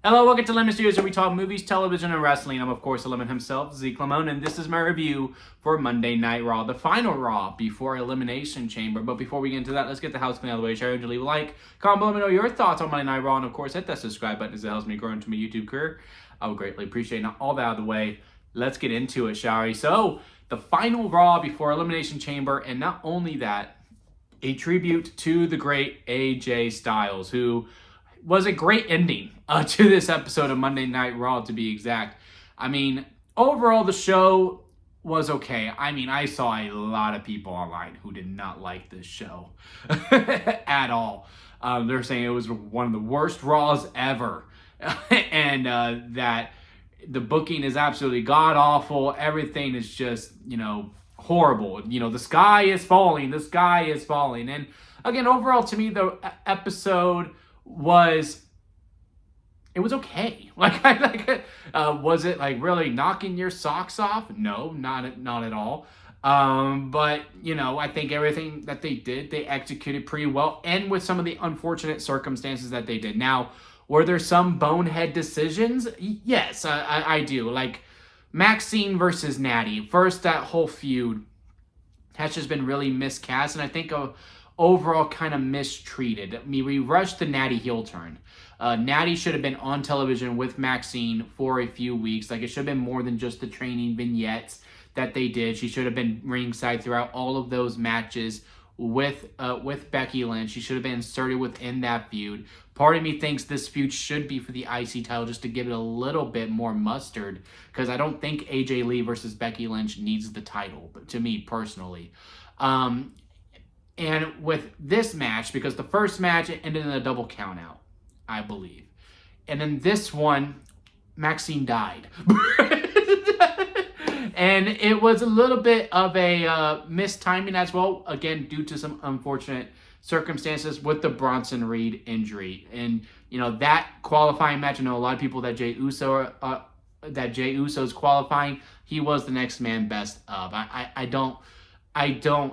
Hello, welcome to Lemon Studios, where we talk movies, television, and wrestling. I'm, of course, the Lemon himself, Zeke Lemon, and this is my review for Monday Night Raw, the final Raw before Elimination Chamber. But before we get into that, let's get the house clean out of the way. Share and leave a like, comment below, let me know your thoughts on Monday Night Raw, and of course, hit that subscribe button as it helps me grow into my YouTube career. I would greatly appreciate it. All that out of the way, let's get into it, shall we? So, the final Raw before Elimination Chamber, and not only that, a tribute to the great AJ Styles, who was a great ending to this episode of Monday Night Raw, to be exact. I mean, overall, the show was okay. I mean, I saw a lot of people online who did not like this show at all. They're saying it was one of the worst Raws ever, and that the booking is absolutely god-awful. Everything is just, horrible. The sky is falling. The sky is falling. And again, overall, to me, the episode was okay. Was it really knocking your socks off? No, not at all. But I think everything that they did, they executed pretty well, and with some of the unfortunate circumstances that they did. Now, were there some bonehead decisions? Yes, I do. Like Maxine versus Natty. First, that whole feud has just been really miscast, and I think overall kind of mistreated. I mean, we rushed the Natty heel turn. Natty should have been on television with Maxine for a few weeks. It should have been more than just the training vignettes that they did. She should have been ringside throughout all of those matches with Becky Lynch. She should have been inserted within that feud. Part of me thinks this feud should be for the IC title, just to give it a little bit more mustard, because I don't think AJ Lee versus Becky Lynch needs the title, but to me personally. And with this match, because the first match ended in a double countout, I believe. And then this one, Maxine died. And it was a little bit of a mistiming as well, again, due to some unfortunate circumstances with the Bronson Reed injury. And, that qualifying match, I know a lot of people that Jey Uso's qualifying, he was the next man best of. I don't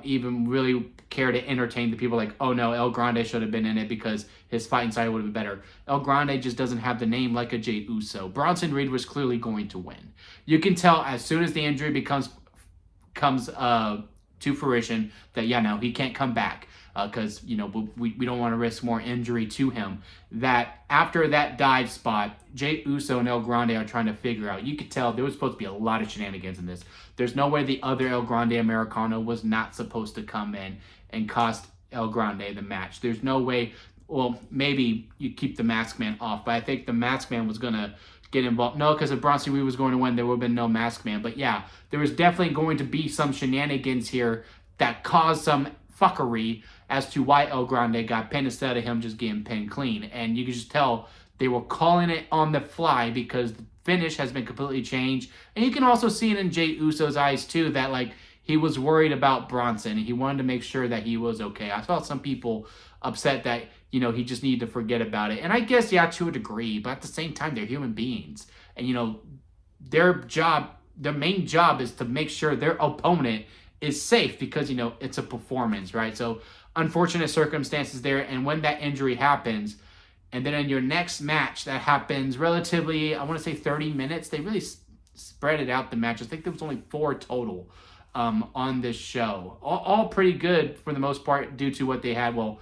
even really care to entertain the people like, oh no, El Grande should have been in it because his fighting style would have been better. El Grande just doesn't have the name like a Jey Uso. Bronson Reed was clearly going to win. You can tell as soon as the injury comes to fruition that, he can't come back because, we don't want to risk more injury to him. That after that dive spot, Jey Uso and El Grande are trying to figure out. You could tell there was supposed to be a lot of shenanigans in this. There's no way the other El Grande Americano was not supposed to come in and cost El Grande the match. There's no way. Well, maybe you keep the Masked Man off, but I think the Masked Man was going to get involved. No, because if Bronson Reed was going to win, there would have been no Masked Man. But yeah, there was definitely going to be some shenanigans here that caused some fuckery as to why El Grande got pinned instead of him just getting pinned clean. And you can just tell they were calling it on the fly because the finish has been completely changed. And you can also see it in Jey Uso's eyes too, that he was worried about Bronson and he wanted to make sure that he was okay. I saw some people upset that, he just needed to forget about it. And I guess, yeah, to a degree, but at the same time, they're human beings. And, their main job is to make sure their opponent is safe because, it's a performance, right? So, unfortunate circumstances there. And when that injury happens, and then in your next match that happens relatively, I want to say 30 minutes, they really spread it out, the match. I think there was only 4 total on this show. All pretty good for the most part due to what they had. Well,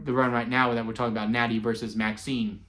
the run right now that we're talking about, Natty versus Maxine,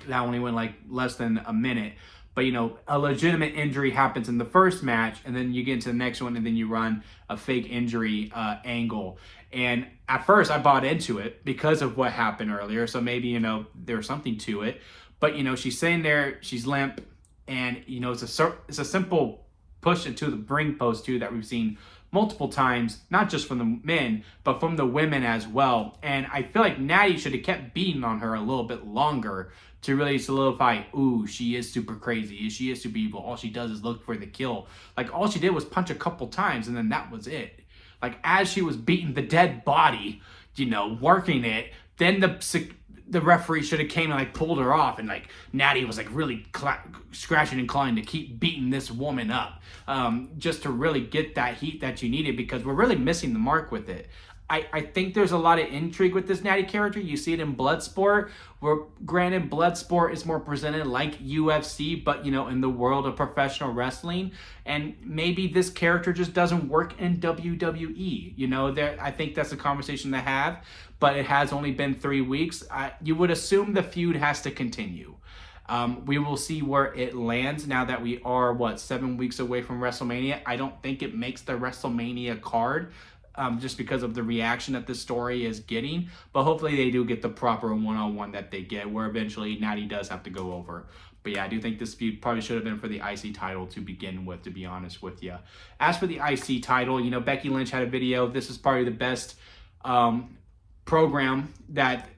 that only went less than a minute. But, a legitimate injury happens in the first match, and then you get into the next one, and then you run a fake injury angle. And at first, I bought into it because of what happened earlier. So maybe, there's something to it. But, she's sitting there, she's limp, and, it's a simple push into the ring post, too, that we've seen multiple times, not just from the men, but from the women as well. And I feel like Natty should have kept beating on her a little bit longer to really solidify, ooh, she is super crazy, she is super evil, all she does is look for the kill. All she did was punch a couple times, and then that was it. As she was beating the dead body, working it, then the referee should have came and pulled her off, and Natty was really scratching and clawing to keep beating this woman up, just to really get that heat that you needed, because we're really missing the mark with it. I think there's a lot of intrigue with this Natty character. You see it in Bloodsport, where granted Bloodsport is more presented like UFC, but you know, in the world of professional wrestling. And maybe this character just doesn't work in WWE. You know, I think that's a conversation to have, but it has only been 3 weeks. You would assume the feud has to continue. We will see where it lands now that we are, 7 weeks away from WrestleMania. I don't think it makes the WrestleMania card, just because of the reaction that this story is getting. But hopefully they do get the proper one-on-one that they get, where eventually Natty does have to go over. But yeah, I do think this feud probably should have been for the IC title to begin with, to be honest with you. As for the IC title, you know, Becky Lynch had a video. This is probably the best program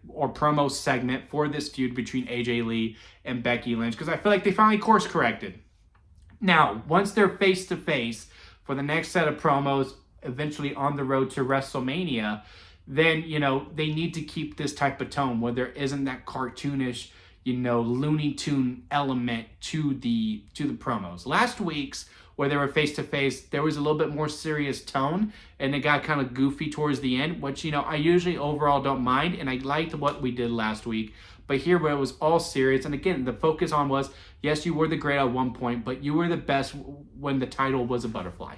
or promo segment for this feud between AJ Lee and Becky Lynch, because I feel like they finally course corrected. Now, once they're face to face for the next set of promos, eventually on the road to WrestleMania, then, you know, they need to keep this type of tone where there isn't that cartoonish, you know, Looney Tune element to the promos. Last week's, where they were face to face, there was a little bit more serious tone, and it got kind of goofy towards the end, which, you know, I usually overall don't mind, and I liked what we did last week. But here, where it was all serious, and again, the focus on was, yes, you were the great at one point, but you were the best when the title was a butterfly.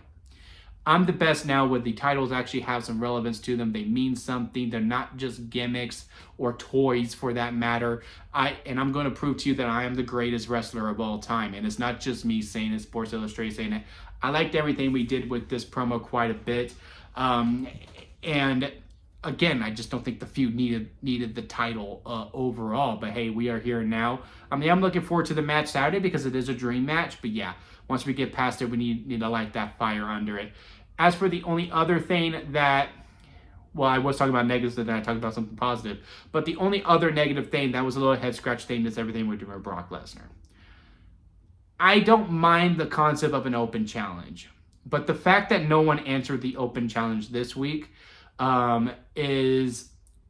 I'm the best now when the titles actually have some relevance to them. They mean something. They're not just gimmicks or toys, for that matter. I'm going to prove to you that I am the greatest wrestler of all time. And it's not just me saying it, Sports Illustrated saying it. I liked everything we did with this promo quite a bit. And again, I just don't think the feud needed the title overall. But hey, we are here now. I mean, I'm looking forward to the match Saturday because it is a dream match. But yeah, once we get past it, we need to light that fire under it. As for the only other thing that, well, I was talking about negatives, and then I talked about something positive. But the only other negative thing that was a little head scratch thing is everything we're doing with Brock Lesnar. I don't mind the concept of an open challenge, but the fact that no one answered the open challenge this week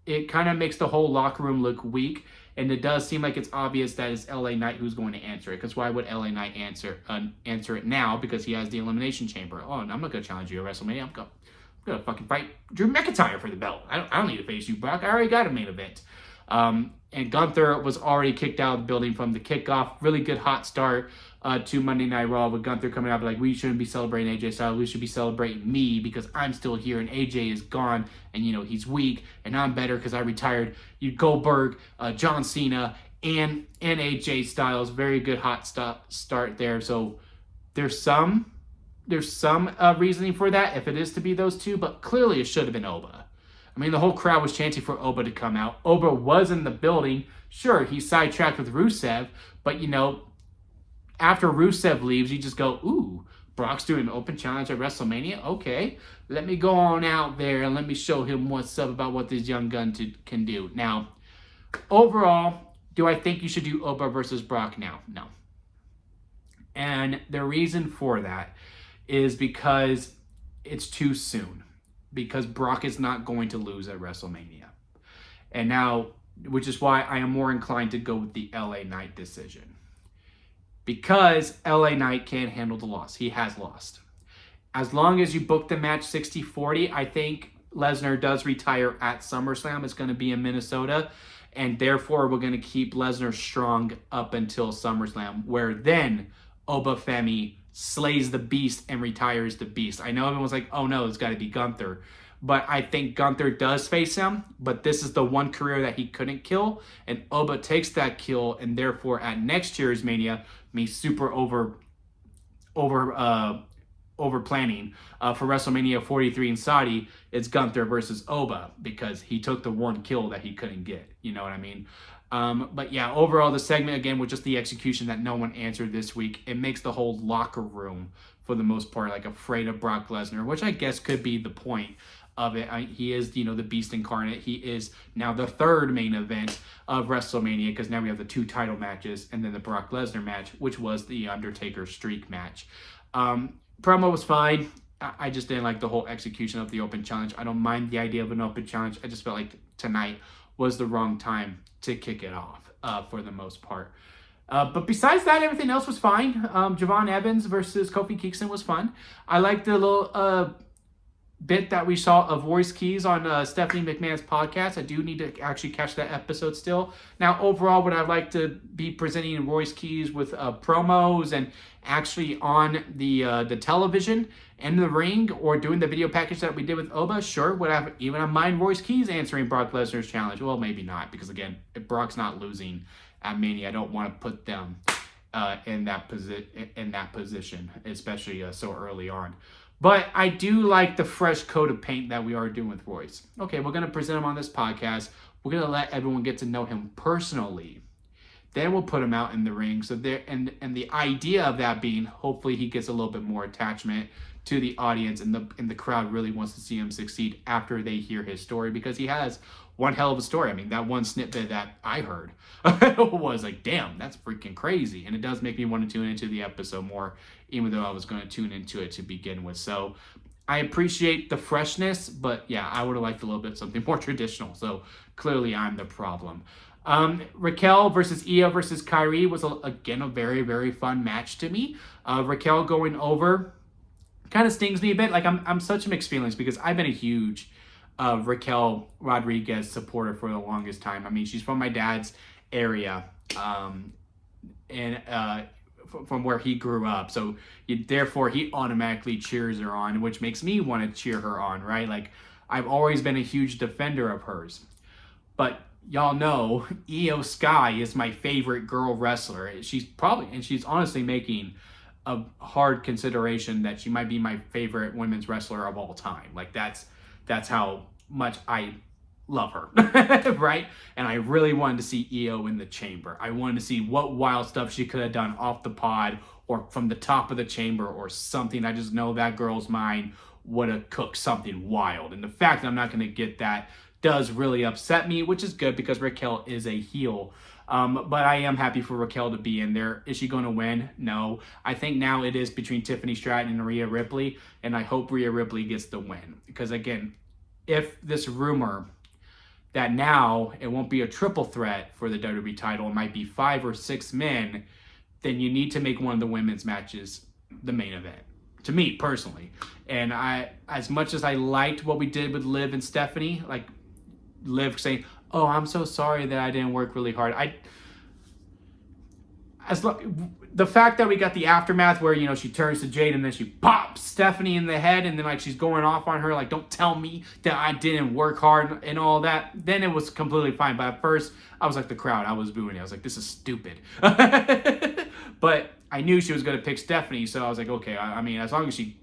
it kind of makes the whole locker room look weak. And it does seem like it's obvious that it's LA Knight who's going to answer it. Because why would LA Knight answer it now? Because he has the Elimination Chamber. Oh, and I'm not going to challenge you at WrestleMania. I'm going to fucking fight Drew McIntyre for the belt. I don't need to face you, Brock. I already got a main event. And Gunther was already kicked out of the building from the kickoff. Really good hot start to Monday Night Raw with Gunther coming out like, we shouldn't be celebrating AJ Styles. We should be celebrating me because I'm still here and AJ is gone and, you know, he's weak and I'm better because I retired. You Goldberg, John Cena, and AJ Styles. Very good hot start there. So there's some reasoning for that if it is to be those two, but clearly it should have been Oba. I mean, the whole crowd was chanting for Oba to come out. Oba was in the building. Sure, he sidetracked with Rusev, but, you know, after Rusev leaves, you just go, ooh, Brock's doing an open challenge at WrestleMania? Okay, let me go on out there and let me show him what's up about what this young gun can do. Now, overall, do I think you should do Oba versus Brock now? No. And the reason for that is because it's too soon. Because Brock is not going to lose at WrestleMania. And now, which is why I am more inclined to go with the LA Knight decision. Because LA Knight can't handle the loss. He has lost. As long as you book the match 60-40, I think Lesnar does retire at SummerSlam. It's going to be in Minnesota. And therefore, we're going to keep Lesnar strong up until SummerSlam. Where then Oba Femi slays the beast and retires the beast. I know everyone's like, oh no, it's got to be Gunther. But I think Gunther does face him, but this is the one career that he couldn't kill, and Oba takes that kill, and therefore at next year's Mania, me super over planning for WrestleMania 43 in Saudi, it's Gunther versus Oba, because he took the one kill that he couldn't get. You know what I mean? But yeah, overall, the segment, again, with just the execution that no one answered this week, it makes the whole locker room, for the most part, like afraid of Brock Lesnar, which I guess could be the point of it. He is, you know, the beast incarnate. He is now the third main event of WrestleMania, because now we have the 2 title matches and then the Brock Lesnar match, which was the Undertaker streak match. Promo was fine. I just didn't like the whole execution of the open challenge. I don't mind the idea of an open challenge. I just felt like tonight was the wrong time to kick it off for the most part. But besides that, everything else was fine. Javon Evans versus Kofi Kingston was fun. I liked the little bit that we saw of voice keys on Stephanie McMahon's podcast. I do need to actually catch that episode still. Now, overall, would I like to be presenting voice keys with promos and actually on the television and the ring, or doing the video package that we did with Oba? Sure. Would I have even a mind voice keys answering Brock Lesnar's challenge? Well, maybe not, because again, if Brock's not losing at Mania, I don't want to put them in that position, especially so early on. But I do like the fresh coat of paint that we are doing with Royce. Okay, we're going to present him on this podcast. We're going to let everyone get to know him personally. Then we'll put him out in the ring. So there, and the idea of that being, hopefully he gets a little bit more attachment to the audience, and the crowd really wants to see him succeed after they hear his story, because he has one hell of a story. I mean, that one snippet that I heard was like, damn, that's freaking crazy. And it does make me want to tune into the episode more, even though I was going to tune into it to begin with. So I appreciate the freshness, but yeah, I would have liked a little bit something more traditional. So clearly I'm the problem. Raquel versus Io versus Kyrie was, again, a very, very fun match to me. Raquel going over kind of stings me a bit. Like, I'm such mixed feelings, because I've been a huge Raquel Rodriguez supporter for the longest time. I mean, she's from my dad's area, and from where he grew up. So therefore he automatically cheers her on, which makes me want to cheer her on, right? Like, I've always been a huge defender of hers. But y'all know Io Sky is my favorite girl wrestler. She's honestly making a hard consideration that she might be my favorite women's wrestler of all time. Like, that's how much I love her, right? And I really wanted to see Io in the chamber. I wanted to see what wild stuff she could have done off the pod or from the top of the chamber or something. I just know that girl's mind would have cooked something wild. And the fact that I'm not going to get that does really upset me, which is good, because Raquel is a heel. But I am happy for Raquel to be in there. Is she going to win? No. I think now it is between Tiffany Stratton and Rhea Ripley, and I hope Rhea Ripley gets the win. Because again, if this rumor that now it won't be a triple threat for the WWE title, it might be 5 or 6 men, then you need to make one of the women's matches the main event, to me personally. And as much as I liked what we did with Liv and Stephanie, like Liv saying, "Oh, I'm so sorry that I didn't work really hard." The fact that we got the aftermath where, she turns to Jade and then she pops Stephanie in the head, and then like she's going off on her, like, "Don't tell me that I didn't work hard," and all that, then it was completely fine. But at first I was like the crowd, I was booing it. I was like, this is stupid. But I knew she was going to pick Stephanie, so I was like, okay, I mean, as long as she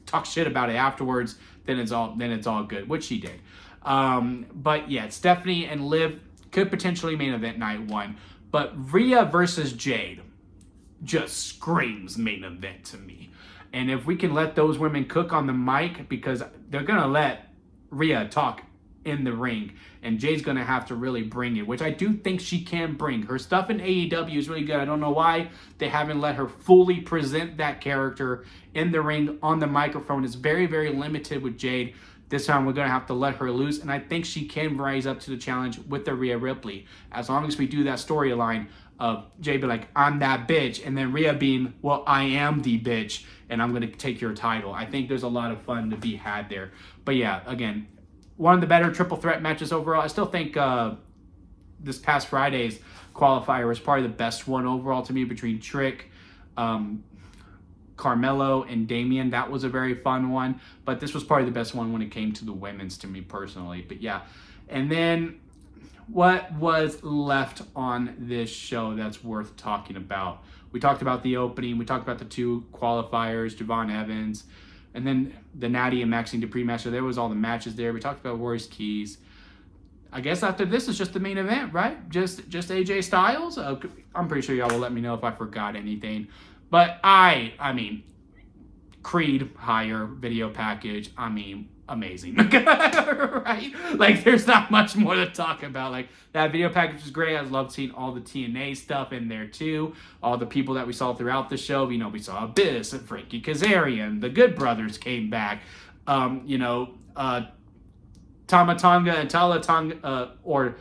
talks shit about it afterwards, then it's all good, which she did. But yeah, Stephanie and Liv could potentially main event night 1. But Rhea versus Jade just screams main event to me. And if we can let those women cook on the mic, because they're going to let Rhea talk in the ring, and Jade's going to have to really bring it, which I do think she can bring. Her stuff in AEW is really good. I don't know why they haven't let her fully present that character in the ring on the microphone. It's very, very limited with Jade. This time we're going to have to let her loose, and I think she can rise up to the challenge with the Rhea Ripley. As long as we do that storyline of Jade being like, "I'm that bitch," and then Rhea being, "Well, I am the bitch, and I'm going to take your title." I think there's a lot of fun to be had there. But yeah, again, one of the better triple threat matches overall. I still think this past Friday's qualifier was probably the best one overall to me, between Trick, Carmelo, and Damian. That was a very fun one, but this was probably the best one when it came to the women's to me personally. But yeah, and then what was left on this show that's worth talking about? We talked about the opening, we talked about the 2 qualifiers, Javon Evans, and then the Natty and Maxine Dupree match. So there was all the matches there. We talked about Royce Keys. I guess after this is just the main event, right? Just AJ Styles? I'm pretty sure y'all will let me know if I forgot anything. But I mean, Creed higher video package, I mean, amazing. Right? Like, there's not much more to talk about. Like, that video package was great. I loved seeing all the TNA stuff in there too. All the people that we saw throughout the show. We saw Abyss and Frankie Kazarian. The Good Brothers came back. Tama Tonga and Talatonga, or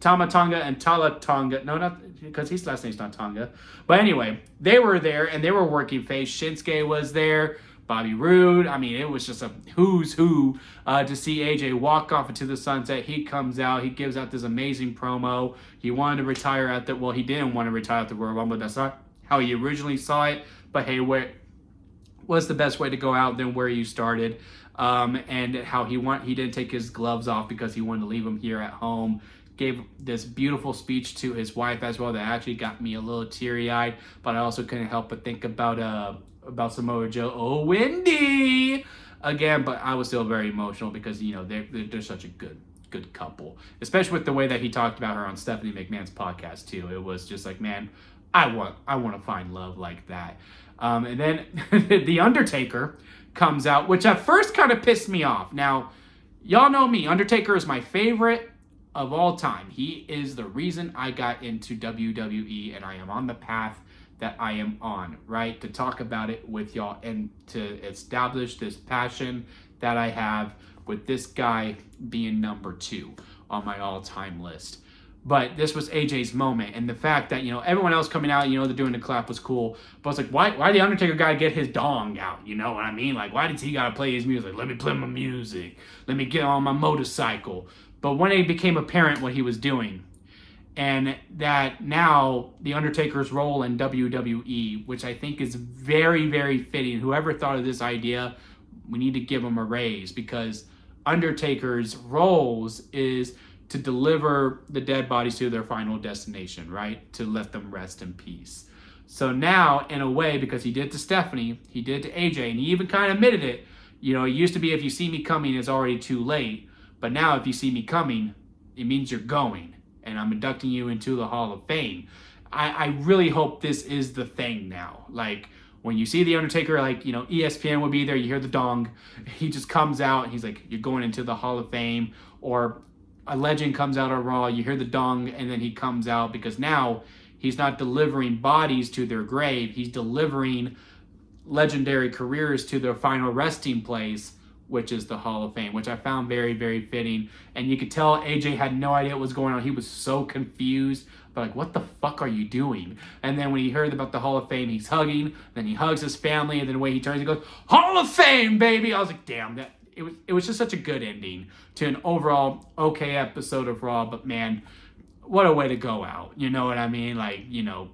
Tama Tonga and Talatonga. No, not because his last name's not Tonga. But anyway, they were there and they were working face. Shinsuke was there. Bobby Roode. I mean, it was just a who's who to see AJ walk off into the sunset. He comes out. He gives out this amazing promo. He wanted to retire at the... Well, he didn't want to retire at the Royal Rumble. That's not how he originally saw it. But hey, what's the best way to go out than where you started? And how he didn't take his gloves off because he wanted to leave them here at home. Gave this beautiful speech to his wife as well that actually got me a little teary-eyed. But I also couldn't help but think about Samoa Joe. Oh, Wendy! Again, but I was still very emotional because, you know, they're such a good couple. Especially with the way that he talked about her on Stephanie McMahon's podcast, too. It was just like, man, I want to find love like that. And then The Undertaker comes out, which at first kind of pissed me off. Now, y'all know me. Undertaker is my favorite of all time. He is the reason I got into WWE, and I am on the path that I am on, right? To talk about it with y'all and to establish this passion that I have with this guy being number 2 on my all-time list. But this was AJ's moment, and the fact that, you know, everyone else coming out, you know, they're doing the clap was cool. But it's like, why the Undertaker gotta get his dong out? You know what I mean? Like, why did he gotta play his music? Let me play my music. Let me get on my motorcycle. But when it became apparent what he was doing, and that now the Undertaker's role in WWE, which I think is very, very fitting. Whoever thought of this idea, we need to give him a raise, because Undertaker's roles is to deliver the dead bodies to their final destination, right? To let them rest in peace. So now, in a way, because he did to Stephanie, he did to AJ, and he even kind of admitted it. You know, it used to be, if you see me coming, it's already too late. But now, if you see me coming, it means you're going. And I'm inducting you into the Hall of Fame. I really hope this is the thing now. Like, when you see The Undertaker, like, you know, ESPN will be there, you hear the dong. He just comes out, and he's like, you're going into the Hall of Fame. Or a legend comes out on Raw, you hear the dong, and then he comes out, because now he's not delivering bodies to their grave. He's delivering legendary careers to their final resting place, which is the Hall of Fame, which I found very, very fitting. And you could tell AJ had no idea what was going on. He was so confused, but like, what the fuck are you doing? And then when he heard about the Hall of Fame, he's hugging, then he hugs his family, and then the way he turns, he goes, Hall of Fame, baby! I was like, damn, it was just such a good ending to an overall okay episode of Raw, but man, what a way to go out. You know what I mean? Like, you know,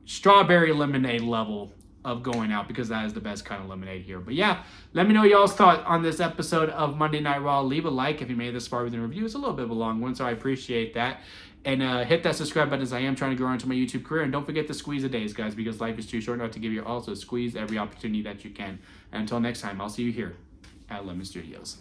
strawberry lemonade level of going out, because that is the best kind of lemonade here. But yeah, let me know y'all's thoughts on this episode of Monday Night Raw. Leave a like if you made it this far with the review. It's a little bit of a long one, so I appreciate that. And hit that subscribe button, as I am trying to grow into my YouTube career. And don't forget to squeeze the days, guys, because life is too short not to give you also squeeze every opportunity that you can. And until next time, I'll see you here at Lemon Studios.